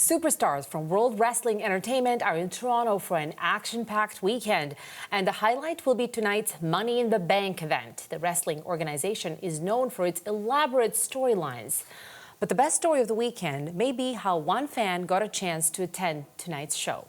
Superstars from World Wrestling Entertainment are in Toronto for an action-packed weekend. And the highlight will be tonight's Money in the Bank event. The wrestling organization is known for its elaborate storylines. But the best story of the weekend may be how one fan got a chance to attend tonight's show.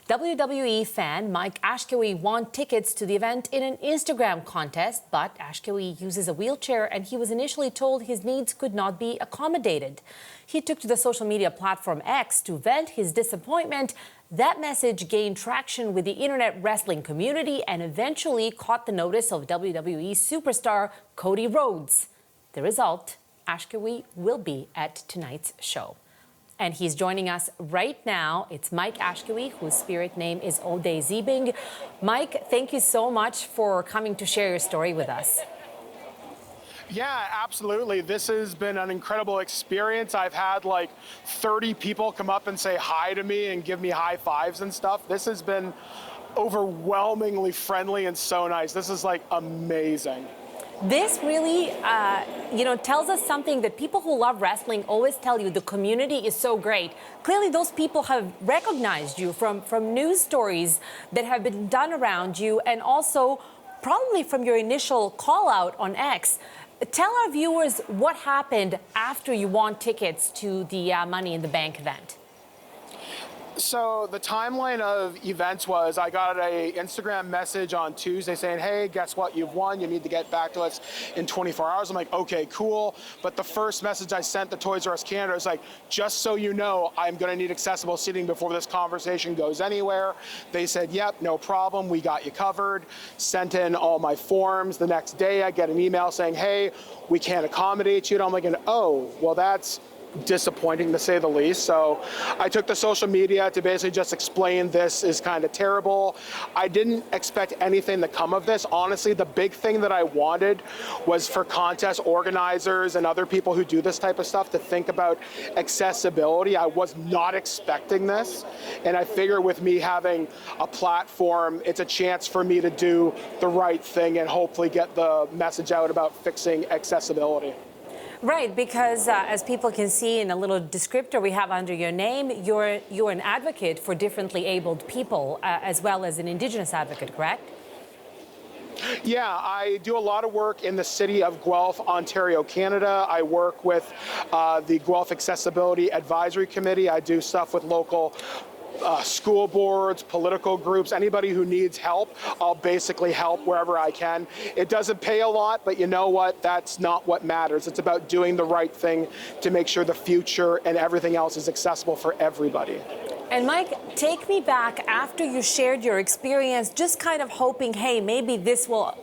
WWE fan Mike Ashkewi won tickets to the event in an Instagram contest, but Ashkewi uses a wheelchair and he was initially told his needs could not be accommodated. He took to the social media platform X to vent his disappointment. That message gained traction with the internet wrestling community and eventually caught the notice of WWE superstar Cody Rhodes. The result, Ashkewi will be at tonight's show. And he's joining us right now. It's Mike Ashkewi, whose spirit name is Ode Zibing. Mike, thank you so much for coming to share your story with us. Yeah, absolutely. This has been an incredible experience. I've had like 30 people come up and say hi to me and give me high fives and stuff. This has been overwhelmingly friendly and so nice. This is like amazing. This really, tells us something that people who love wrestling always tell you. The community is so great. Clearly, those people have recognized you from news stories that have been done around you, and also probably from your initial call out on X. Tell our viewers what happened after you won tickets to the Money in the Bank event. So the timeline of events was I got an Instagram message on Tuesday saying, hey, guess what? You've won. You need to get back to us in 24 hours. I'm like, okay, cool. But the first message I sent to Toys R Us Canada was like, just so you know, I'm going to need accessible seating before this conversation goes anywhere. They said, yep, no problem. We got you covered. Sent in all my forms. The next day I get an email saying, hey, we can't accommodate you. And I'm like, oh, well, that's disappointing to say the least. So I took to social media to basically just explain this is kind of terrible. I didn't expect anything to come of this. Honestly, the big thing that I wanted was for contest organizers and other people who do this type of stuff to think about accessibility. I was not expecting this. And I figure with me having a platform, it's a chance for me to do the right thing and hopefully get the message out about fixing accessibility. Right, because as people can see in a little descriptor we have under your name, you're an advocate for differently abled people as well as an Indigenous advocate, correct? Yeah, I do a lot of work in the city of Guelph, Ontario, Canada. I work with the Guelph Accessibility Advisory Committee. I do stuff with local school boards, political groups, anybody who needs help, I'll basically help wherever I can. It doesn't pay a lot, but you know what? That's not what matters. It's about doing the right thing to make sure the future and everything else is accessible for everybody. And Mike, take me back after you shared your experience, just kind of hoping, hey, maybe this will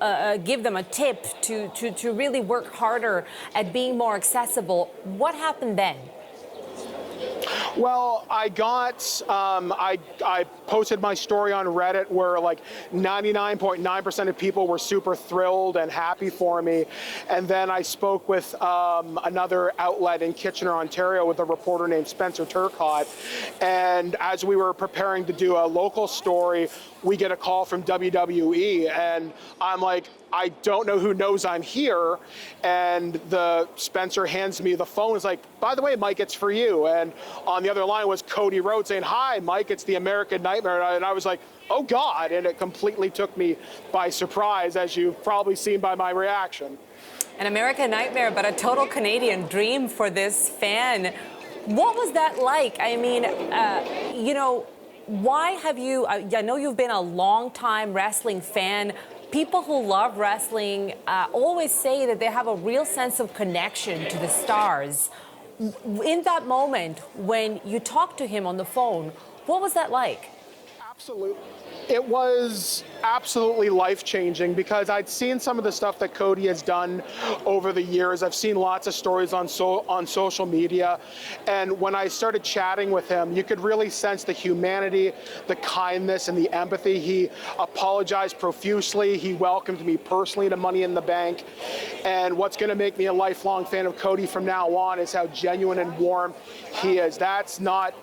give them a tip to really work harder at being more accessible. What happened then? Well, I posted my story on Reddit where like 99.9% of people were super thrilled and happy for me. And then I spoke with another outlet in Kitchener, Ontario with a reporter named Spencer Turcotte. And as we were preparing to do a local story, we get a call from WWE and I'm like, I don't know who knows I'm here. And the Spencer hands me the phone. It's like, by the way, Mike, it's for you. And on the other line was Cody Rhodes saying, hi, Mike, it's the American Nightmare. And I was like, oh God. And it completely took me by surprise, as you've probably seen by my reaction. An American Nightmare, but a total Canadian dream for this fan. What was that like? I mean, why have you, I know you've been a long-time wrestling fan. People who love wrestling always say that they have a real sense of connection to the stars. In that moment, when you talked to him on the phone, what was that like? Absolutely. It was absolutely life-changing because I'd seen some of the stuff that Cody has done over the years. I've seen lots of stories on social media. And when I started chatting with him, you could really sense the humanity, the kindness, and the empathy. He apologized profusely. He welcomed me personally to Money in the Bank. And what's going to make me a lifelong fan of Cody from now on is how genuine and warm he is. That's not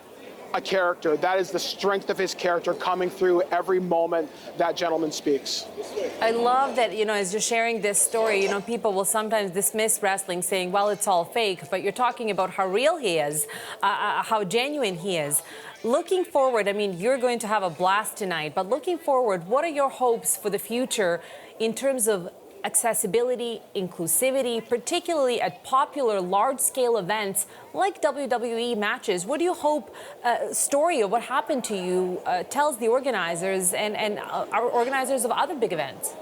a character. That is the strength of his character coming through every moment that gentleman speaks. I love that, as you're sharing this story, people will sometimes dismiss wrestling saying, well, it's all fake, but you're talking about how real he is, how genuine he is. Looking forward, you're going to have a blast tonight, but looking forward, what are your hopes for the future in terms of accessibility, inclusivity, particularly at popular large-scale events like WWE matches? What do you hope story of what happened to you tells the organizers and our organizers of other big events?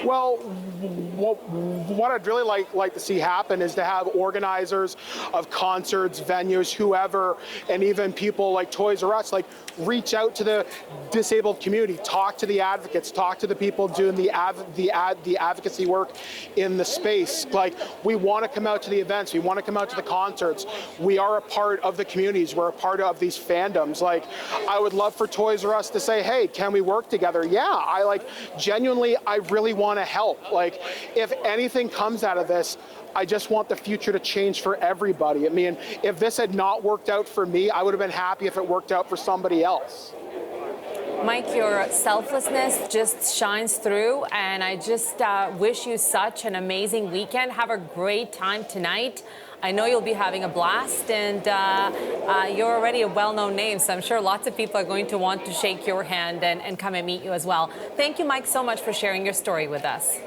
Well, what I'd really like to see happen is to have organizers of concerts, venues, whoever, and even people like Toys R Us, reach out to the disabled community, talk to the advocates, talk to the people doing the advocacy work in the space. We want to come out to the events, we want to come out to the concerts. We are a part of the communities, we're a part of these fandoms. I would love for Toys R Us to say, hey, can we work together? Yeah, genuinely, I really want to help. If anything comes out of this, I just want the future to change for everybody. If this had not worked out for me, I would have been happy if it worked out for somebody else. Mike, your selflessness just shines through, and I just wish you such an amazing weekend. Have a great time tonight. I know you'll be having a blast, and you're already a well-known name, so I'm sure lots of people are going to want to shake your hand and come and meet you as well. Thank you, Mike, so much for sharing your story with us.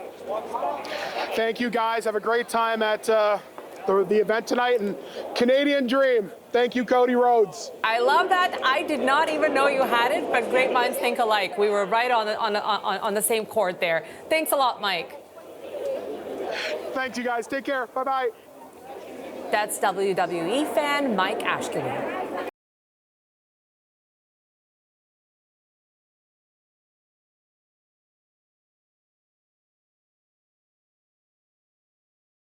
Thank you, guys. Have a great time at the event tonight, and Canadian Dream. Thank you, Cody Rhodes. I love that. I did not even know you had it, but great minds think alike. We were right on the same chord there. Thanks a lot, Mike. Thanks, you guys. Take care. Bye-bye. That's WWE fan Mike Ashkelon.